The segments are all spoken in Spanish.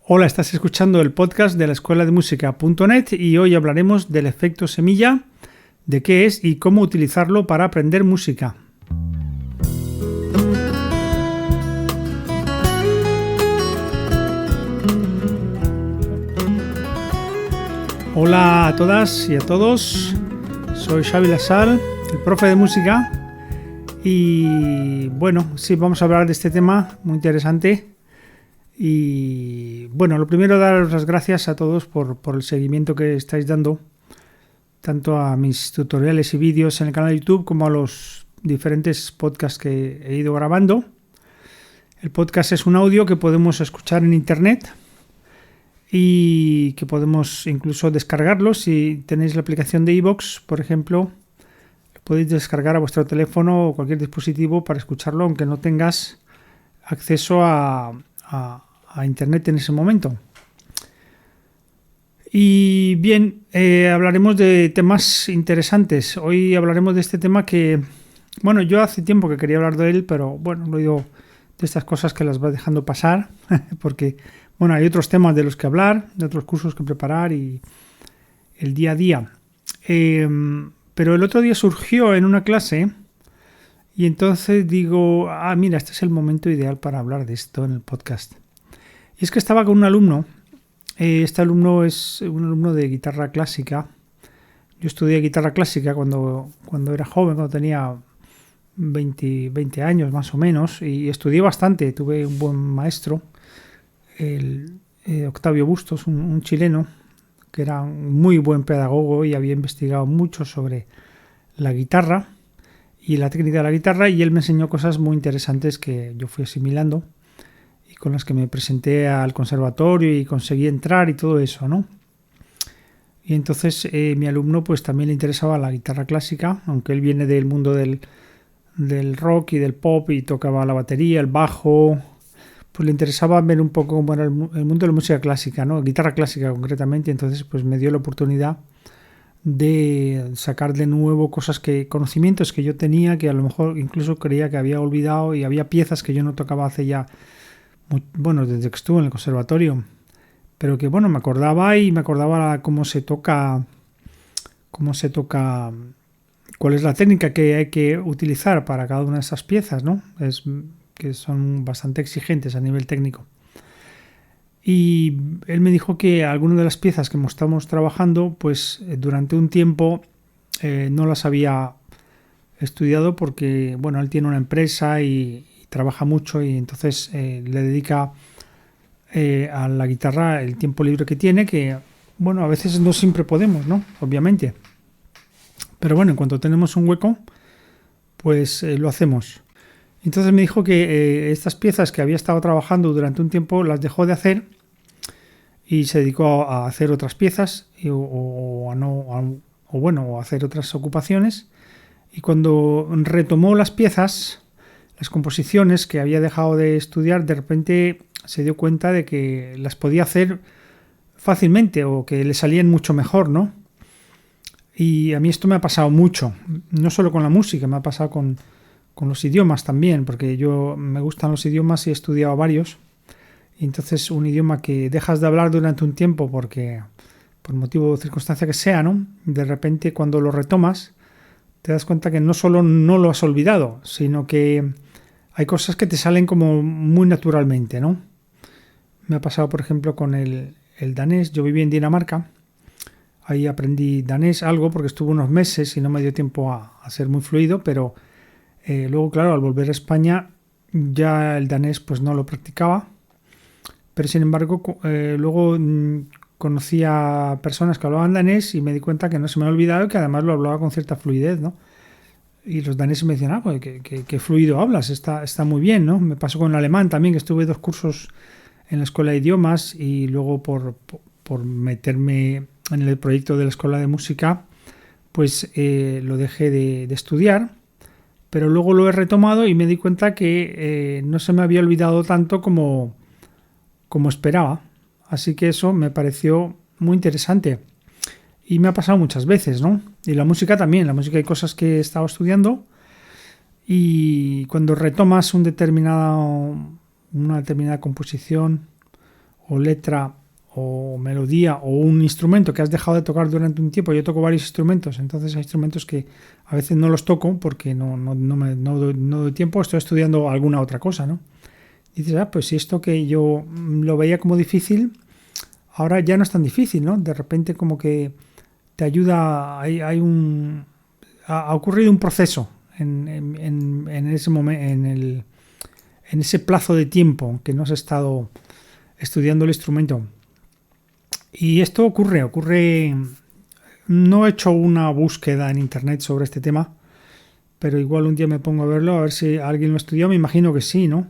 Hola, estás escuchando el podcast de la escuela de música.net y hoy hablaremos del efecto semilla, de qué es y cómo utilizarlo para aprender música. Hola a todas y a todos, soy Xavi Lasal, el profe de música y bueno, sí, vamos a hablar de este tema muy interesante. Y bueno, lo primero, daros las gracias a todos por el seguimiento que estáis dando, tanto a mis tutoriales y vídeos en el canal de YouTube como a los diferentes podcasts que he ido grabando. El podcast es un audio que podemos escuchar en internet y que podemos incluso descargarlo. Si tenéis la aplicación de iVoox, por ejemplo, podéis descargar a vuestro teléfono o cualquier dispositivo para escucharlo, aunque no tengas acceso a internet en ese momento. Y bien, hablaremos de temas interesantes. Hoy hablaremos de este tema que, bueno, yo hace tiempo que quería hablar de él, pero bueno, lo he ido de estas cosas que las va dejando pasar, porque, bueno, hay otros temas de los que hablar, de otros cursos que preparar y el día a día. Pero el otro día surgió en una clase y entonces digo, mira, este es el momento ideal para hablar de esto en el podcast. Y es que estaba con un alumno. Este alumno es un alumno de guitarra clásica. Yo estudié guitarra clásica cuando era joven, cuando tenía 20 años más o menos, y estudié bastante. Tuve un buen maestro, el Octavio Bustos, un chileno, que era un muy buen pedagogo y había investigado mucho sobre la guitarra y la técnica de la guitarra, y él me enseñó cosas muy interesantes que yo fui asimilando y con las que me presenté al conservatorio y conseguí entrar y todo eso, ¿no? Y entonces mi alumno pues también le interesaba la guitarra clásica, aunque él viene del mundo del rock y del pop y tocaba la batería, el bajo, pues le interesaba ver un poco cómo era el mundo de la música clásica, ¿no? Guitarra clásica concretamente. Entonces pues me dio la oportunidad de sacar de nuevo conocimientos que yo tenía, que a lo mejor incluso creía que había olvidado, y había piezas que yo no tocaba hace ya, bueno, desde que estuve en el conservatorio, pero que bueno, me acordaba cómo se toca, cuál es la técnica que hay que utilizar para cada una de esas piezas, ¿no? Que son bastante exigentes a nivel técnico. Y él me dijo que algunas de las piezas que estamos trabajando, pues durante un tiempo no las había estudiado porque, bueno, él tiene una empresa y trabaja mucho, y entonces le dedica a la guitarra el tiempo libre que tiene, que, bueno, a veces no siempre podemos, ¿no? Obviamente. Pero bueno, en cuanto tenemos un hueco, pues lo hacemos. Entonces me dijo que estas piezas que había estado trabajando durante un tiempo las dejó de hacer y se dedicó a hacer otras piezas o a hacer otras ocupaciones. Y cuando retomó las piezas, las composiciones que había dejado de estudiar, de repente se dio cuenta de que las podía hacer fácilmente o que le salían mucho mejor, ¿no? Y a mí esto me ha pasado mucho, no solo con la música, me ha pasado con los idiomas también, porque yo me gustan los idiomas y he estudiado varios. Y entonces un idioma que dejas de hablar durante un tiempo porque por motivo o circunstancia que sea, ¿no? De repente cuando lo retomas te das cuenta que no solo no lo has olvidado, sino que hay cosas que te salen como muy naturalmente, ¿no? Me ha pasado, por ejemplo, con el danés. Yo viví en Dinamarca, ahí aprendí danés algo porque estuve unos meses y no me dio tiempo a ser muy fluido, pero luego, claro, al volver a España ya el danés pues no lo practicaba, pero sin embargo luego conocí a personas que hablaban danés y me di cuenta que no se me había olvidado y que además lo hablaba con cierta fluidez, ¿no? Y los daneses me decían, pues qué fluido hablas, está muy bien, ¿no? Me pasó con el alemán también, que estuve 2 cursos en la escuela de idiomas y luego por meterme en el proyecto de la escuela de música, pues lo dejé de estudiar, pero luego lo he retomado y me di cuenta que no se me había olvidado tanto como esperaba. Así que eso me pareció muy interesante. Y me ha pasado muchas veces, ¿no? Y la música también. La música hay cosas que he estado estudiando y cuando retomas una determinada composición o letra o melodía o un instrumento que has dejado de tocar durante un tiempo. Yo toco varios instrumentos, entonces hay instrumentos que a veces no los toco porque no doy tiempo, estoy estudiando alguna otra cosa, ¿no? Y dices, pues si esto que yo lo veía como difícil, ahora ya no es tan difícil, ¿no? De repente como que te ayuda, ha ocurrido un proceso en ese momento, en ese plazo de tiempo que no has estado estudiando el instrumento. Y esto ocurre, no he hecho una búsqueda en internet sobre este tema, pero igual un día me pongo a verlo, a ver si alguien lo estudió, me imagino que sí, ¿no?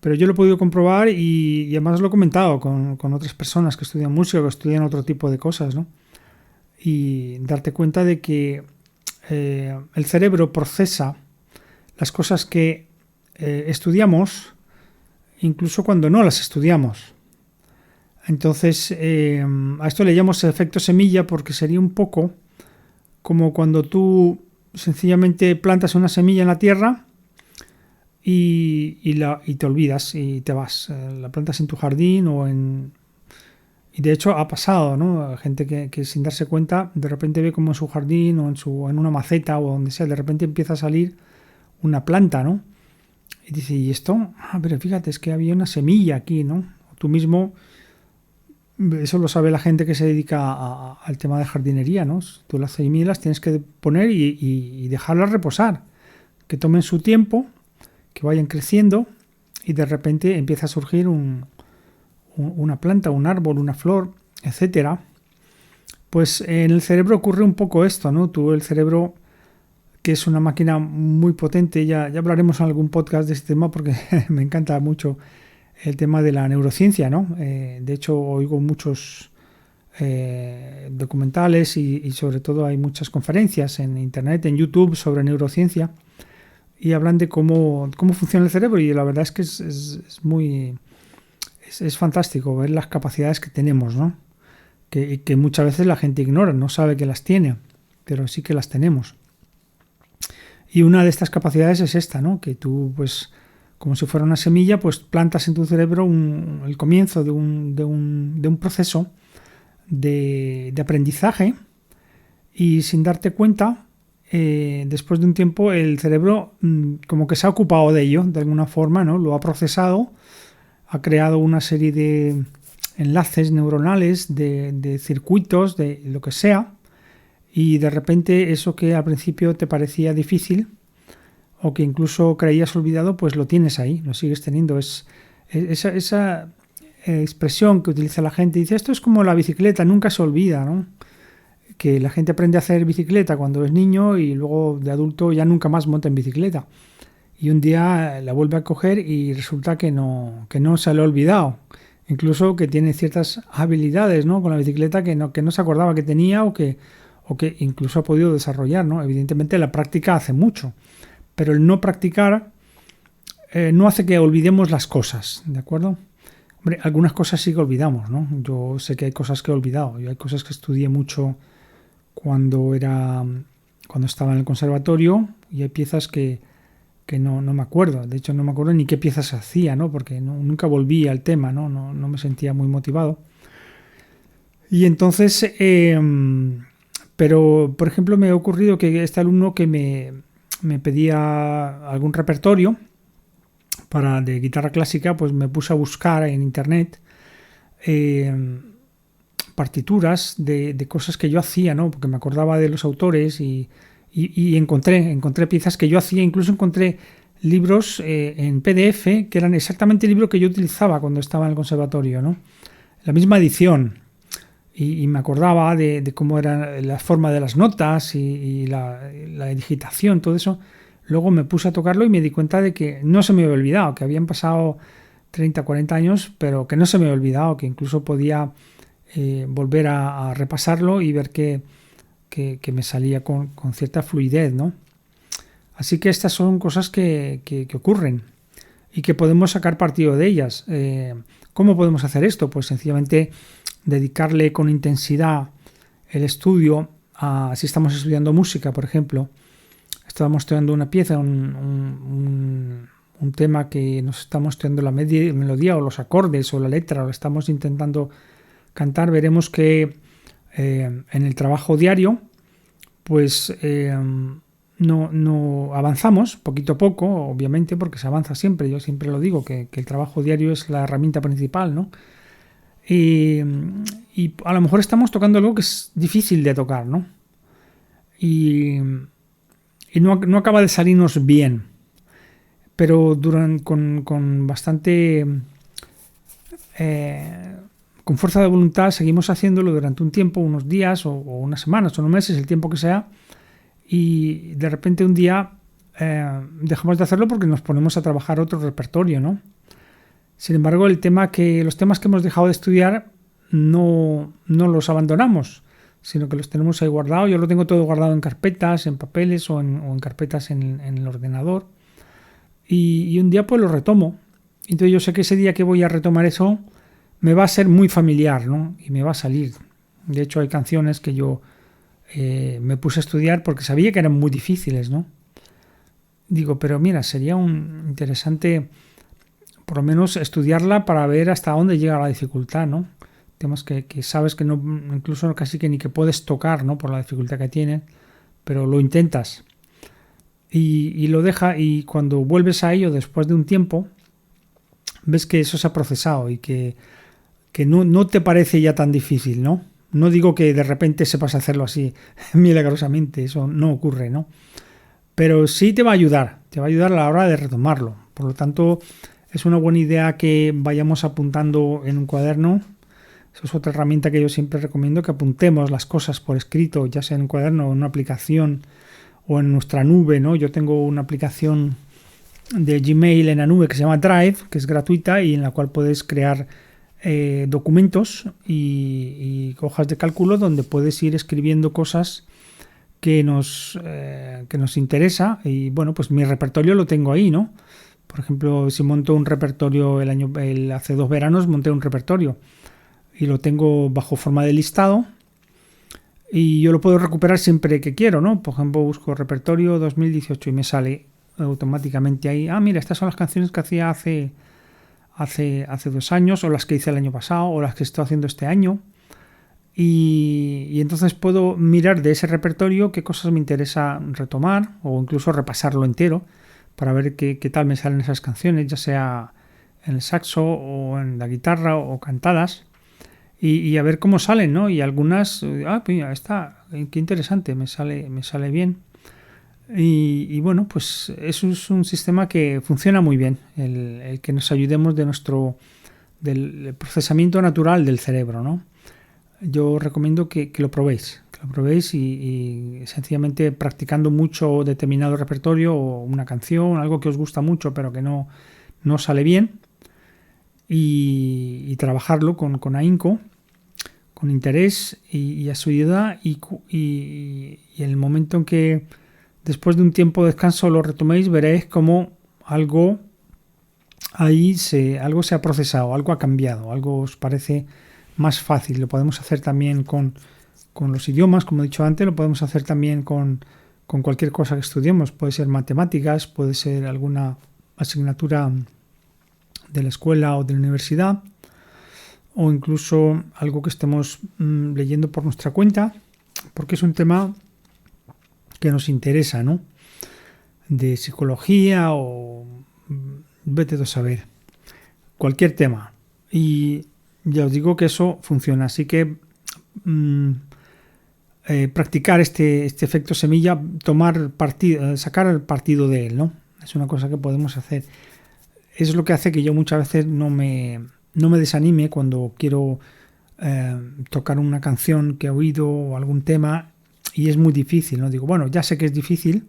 Pero yo lo he podido comprobar y además lo he comentado con otras personas que estudian música, que estudian otro tipo de cosas, ¿no? Y darte cuenta de que el cerebro procesa las cosas que estudiamos incluso cuando no las estudiamos. Entonces, a esto le llamamos efecto semilla porque sería un poco como cuando tú sencillamente plantas una semilla en la tierra y te olvidas y te vas. La plantas en tu jardín y de hecho ha pasado, ¿no? Gente que sin darse cuenta de repente ve como en su jardín o en una maceta o donde sea, de repente empieza a salir una planta, ¿no? Y dice, ¿y esto? Pero fíjate, es que había una semilla aquí, ¿no? Tú mismo, eso lo sabe la gente que se dedica al tema de jardinería, ¿no? Tú las semillas las tienes que poner y dejarlas reposar, que tomen su tiempo, que vayan creciendo y de repente empieza a surgir una planta, un árbol, una flor, etcétera. Pues en el cerebro ocurre un poco esto, ¿no? El cerebro, que es una máquina muy potente, ya hablaremos en algún podcast de este tema porque me encanta mucho el tema de la neurociencia, ¿no? De hecho, oigo muchos documentales y sobre todo hay muchas conferencias en internet, en YouTube sobre neurociencia y hablan de cómo funciona el cerebro y la verdad es que es fantástico ver las capacidades que tenemos, ¿no? Que muchas veces la gente ignora, no sabe que las tiene, pero sí que las tenemos. Y una de estas capacidades es esta, ¿no? Que tú, pues, como si fuera una semilla, pues plantas en tu cerebro el comienzo de un proceso de aprendizaje y sin darte cuenta, después de un tiempo, el cerebro como que se ha ocupado de ello, de alguna forma, ¿no? Lo ha procesado, ha creado una serie de enlaces neuronales, de circuitos, de lo que sea, y de repente eso que al principio te parecía difícil o que incluso creías olvidado, pues lo tienes ahí, lo sigues teniendo. Esa expresión que utiliza la gente, dice, esto es como la bicicleta, nunca se olvida, ¿no? Que la gente aprende a hacer bicicleta cuando es niño y luego de adulto ya nunca más monta en bicicleta. Y un día la vuelve a coger y resulta que no se le ha olvidado. Incluso que tiene ciertas habilidades, ¿no? Con la bicicleta que no se acordaba que tenía o que incluso ha podido desarrollar, ¿no? Evidentemente la práctica hace mucho, pero el no practicar no hace que olvidemos las cosas, ¿de acuerdo? Hombre, algunas cosas sí que olvidamos, ¿no? Yo sé que hay cosas que he olvidado, hay cosas que estudié mucho cuando estaba en el conservatorio y hay piezas que no me acuerdo, de hecho no me acuerdo ni qué piezas hacía, ¿no? Porque nunca volví al tema, ¿no? No me sentía muy motivado. Y entonces, pero por ejemplo me ha ocurrido que este alumno que me pedía algún repertorio de guitarra clásica, pues me puse a buscar en internet partituras de cosas que yo hacía, ¿no? Porque me acordaba de los autores y encontré piezas que yo hacía, incluso encontré libros en PDF que eran exactamente el libro que yo utilizaba cuando estaba en el conservatorio, ¿no? La misma edición. Y me acordaba de cómo era la forma de las notas y la digitación, todo eso. Luego me puse a tocarlo y me di cuenta de que no se me había olvidado, que habían pasado 30, 40 años, pero que no se me había olvidado, que incluso podía volver a repasarlo y ver que me salía con cierta fluidez, ¿no? Así que estas son cosas que ocurren y que podemos sacar partido de ellas. ¿Cómo podemos hacer esto? Pues sencillamente dedicarle con intensidad el estudio si estamos estudiando música, por ejemplo. Estábamos estudiando una pieza, un un tema que nos estamos estudiando la melodía o los acordes o la letra, o la estamos intentando cantar, veremos que en el trabajo diario, pues no avanzamos poquito a poco, obviamente, porque se avanza siempre. Yo siempre lo digo, que el trabajo diario es la herramienta principal, ¿no? Y a lo mejor estamos tocando algo que es difícil de tocar, ¿no? Y no acaba de salirnos bien. Pero con bastante... con fuerza de voluntad seguimos haciéndolo durante un tiempo, unos días o unas semanas o unos meses, el tiempo que sea, y de repente un día dejamos de hacerlo porque nos ponemos a trabajar otro repertorio, ¿no? Sin embargo, los temas que hemos dejado de estudiar no los abandonamos, sino que los tenemos ahí guardados. Yo lo tengo todo guardado en carpetas, en papeles o en carpetas en el ordenador, y un día pues lo retomo. Entonces yo sé que ese día que voy a retomar eso me va a ser muy familiar, ¿no? Y me va a salir. De hecho, hay canciones que yo me puse a estudiar porque sabía que eran muy difíciles, ¿no? Digo, pero mira, sería interesante por lo menos estudiarla para ver hasta dónde llega la dificultad, ¿no? Temas que sabes que no, incluso casi que ni que puedes tocar, ¿no? Por la dificultad que tienen, pero lo intentas y lo deja, y cuando vuelves a ello después de un tiempo, ves que eso se ha procesado y que no te parece ya tan difícil, ¿no? No digo que de repente sepas hacerlo así milagrosamente, eso no ocurre, ¿no? Pero sí te va a ayudar a la hora de retomarlo. Por lo tanto, es una buena idea que vayamos apuntando en un cuaderno. Eso es otra herramienta que yo siempre recomiendo, que apuntemos las cosas por escrito, ya sea en un cuaderno o en una aplicación o en nuestra nube, ¿no? Yo tengo una aplicación de Gmail en la nube que se llama Drive, que es gratuita y en la cual puedes crear documentos y hojas de cálculo donde puedes ir escribiendo cosas que nos interesa. Y bueno, pues mi repertorio lo tengo ahí, ¿no? Por ejemplo, si monto un repertorio hace 2 veranos monté un repertorio y lo tengo bajo forma de listado y yo lo puedo recuperar siempre que quiero, ¿no? Por ejemplo, busco repertorio 2018 y me sale automáticamente ahí, mira, estas son las canciones que hacía hace 2 años, o las que hice el año pasado, o las que estoy haciendo este año, y entonces puedo mirar de ese repertorio qué cosas me interesa retomar o incluso repasarlo entero para ver qué tal me salen esas canciones, ya sea en el saxo o en la guitarra o cantadas, y a ver cómo salen, ¿no? Y algunas, mira, esta, qué interesante, me sale bien. Y bueno, pues eso es un sistema que funciona muy bien, el que nos ayudemos del procesamiento natural del cerebro, ¿no? Yo recomiendo que lo probéis y sencillamente practicando mucho determinado repertorio o una canción, algo que os gusta mucho pero que no sale bien, y trabajarlo con ahínco, con interés y asiduidad, y en el momento en que después de un tiempo de descanso lo retoméis, veréis como algo se ha procesado, algo ha cambiado, algo os parece más fácil. Lo podemos hacer también con los idiomas, como he dicho antes, lo podemos hacer también con cualquier cosa que estudiemos. Puede ser matemáticas, puede ser alguna asignatura de la escuela o de la universidad, o incluso algo que estemos leyendo por nuestra cuenta, porque es un tema que nos interesa, ¿no? De psicología o vete a saber, cualquier tema. Y ya os digo que eso funciona, así que practicar este efecto semilla, sacar el partido de él, ¿no? Es una cosa que podemos hacer. Es lo que hace que yo muchas veces no me desanime cuando quiero tocar una canción que he oído o algún tema y es muy difícil, ¿no? Digo, bueno, ya sé que es difícil,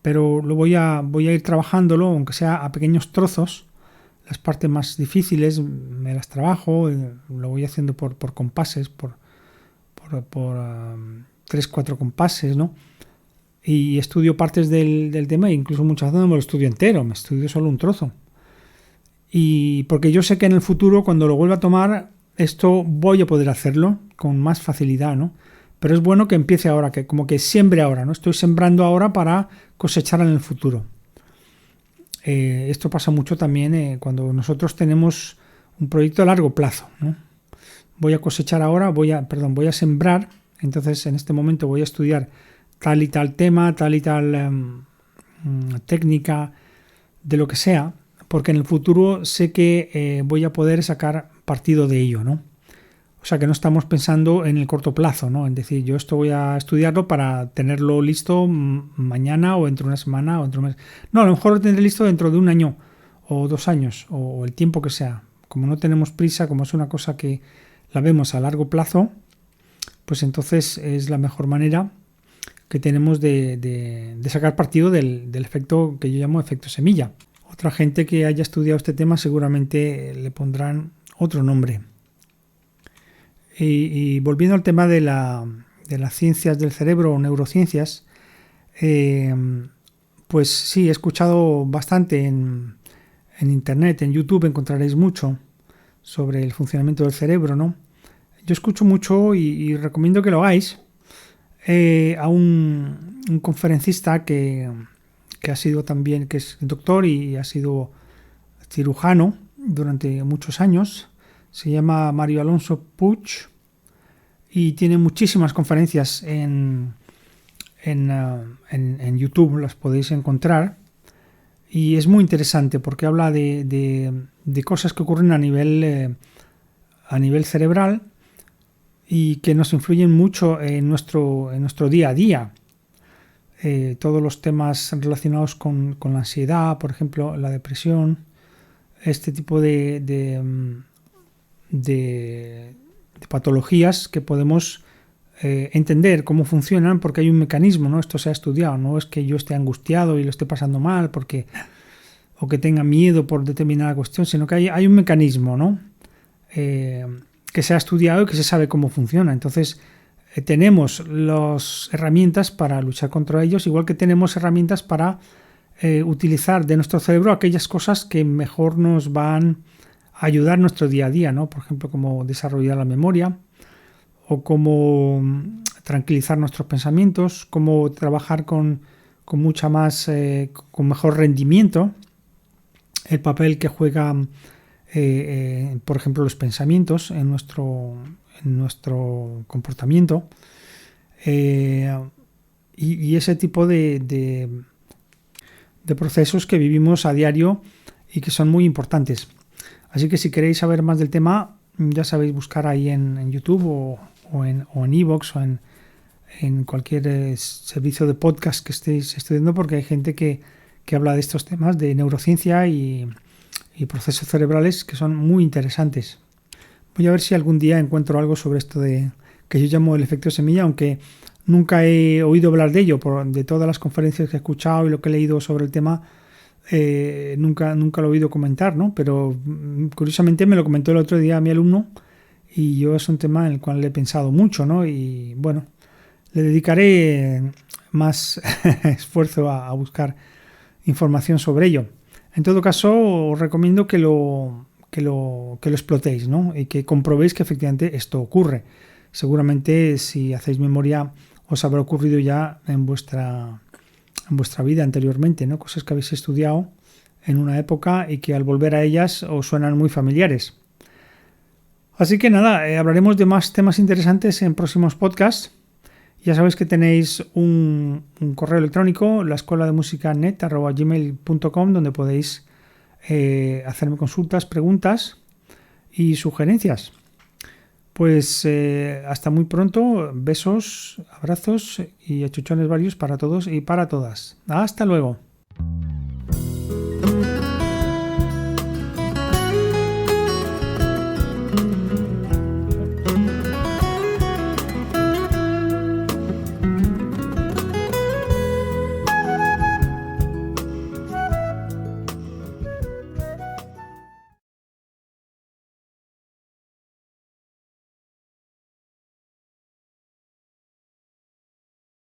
pero lo voy a ir trabajándolo, aunque sea a pequeños trozos. Las partes más difíciles me las trabajo, lo voy haciendo por compases, por 3-4 compases, ¿no? Y estudio partes del tema, e incluso muchas veces no me lo estudio entero, me estudio solo un trozo. Y porque yo sé que en el futuro, cuando lo vuelva a tomar, esto voy a poder hacerlo con más facilidad, ¿no? Pero es bueno que empiece ahora, que como que siembre ahora, ¿no? Estoy sembrando ahora para cosechar en el futuro. Esto pasa mucho también cuando nosotros tenemos un proyecto a largo plazo, ¿no? Voy a cosechar ahora, voy a sembrar, entonces en este momento voy a estudiar tal y tal tema, tal y tal técnica, de lo que sea, porque en el futuro sé que voy a poder sacar partido de ello, ¿no? O sea que no estamos pensando en el corto plazo, ¿no? En decir, yo esto voy a estudiarlo para tenerlo listo mañana o dentro de una semana o dentro de un mes. No, a lo mejor lo tendré listo dentro de un año o 2 años o el tiempo que sea. Como no tenemos prisa, como es una cosa que la vemos a largo plazo, pues entonces es la mejor manera que tenemos de sacar partido del efecto que yo llamo efecto semilla. Otra gente que haya estudiado este tema seguramente le pondrán otro nombre. Y volviendo al tema de las ciencias del cerebro o neurociencias, pues sí, he escuchado bastante en internet, en YouTube encontraréis mucho sobre el funcionamiento del cerebro, ¿no? Yo escucho mucho y recomiendo que lo hagáis a un conferencista que ha sido también, que es doctor y ha sido cirujano durante muchos años. Se llama Mario Alonso Puig y tiene muchísimas conferencias en YouTube, las podéis encontrar. Y es muy interesante porque habla de cosas que ocurren a nivel cerebral y que nos influyen mucho en nuestro día a día. Todos los temas relacionados con la ansiedad, por ejemplo, la depresión, este tipo de patologías que podemos entender cómo funcionan porque hay un mecanismo, ¿no? Esto se ha estudiado, no es que yo esté angustiado y lo esté pasando mal o que tenga miedo por determinada cuestión, sino que hay un mecanismo, ¿no? Que se ha estudiado y que se sabe cómo funciona. Entonces tenemos las herramientas para luchar contra ellos, igual que tenemos herramientas para utilizar de nuestro cerebro aquellas cosas que mejor nos van a ayudar en nuestro día a día, ¿no? Por ejemplo, cómo desarrollar la memoria o cómo tranquilizar nuestros pensamientos, cómo trabajar con mucha más, con mejor rendimiento, el papel que juegan, por ejemplo, los pensamientos en nuestro comportamiento y ese tipo de procesos que vivimos a diario y que son muy importantes. Así que si queréis saber más del tema, ya sabéis buscar ahí en YouTube o en iVoox o en cualquier servicio de podcast que estéis estudiando, porque hay gente que habla de estos temas de neurociencia y procesos cerebrales que son muy interesantes. Voy a ver si algún día encuentro algo sobre esto que yo llamo el efecto semilla, aunque nunca he oído hablar de ello. De todas las conferencias que he escuchado y lo que he leído sobre el tema, nunca lo he oído comentar, ¿no? Pero curiosamente me lo comentó el otro día mi alumno y yo es un tema en el cual le he pensado mucho, ¿no? Y bueno, le dedicaré más esfuerzo a buscar información sobre ello. En todo caso, os recomiendo que lo explotéis, ¿no? Y que comprobéis que efectivamente esto ocurre. Seguramente si hacéis memoria os habrá ocurrido ya en vuestra vida anteriormente, ¿no? Cosas que habéis estudiado en una época y que al volver a ellas os suenan muy familiares. Así que nada, hablaremos de más temas interesantes en próximos podcasts. Ya sabéis que tenéis un correo electrónico, laescuelademusicanet@gmail.com, donde podéis hacerme consultas, preguntas y sugerencias. Pues hasta muy pronto, besos, abrazos y achuchones varios para todos y para todas. Hasta luego.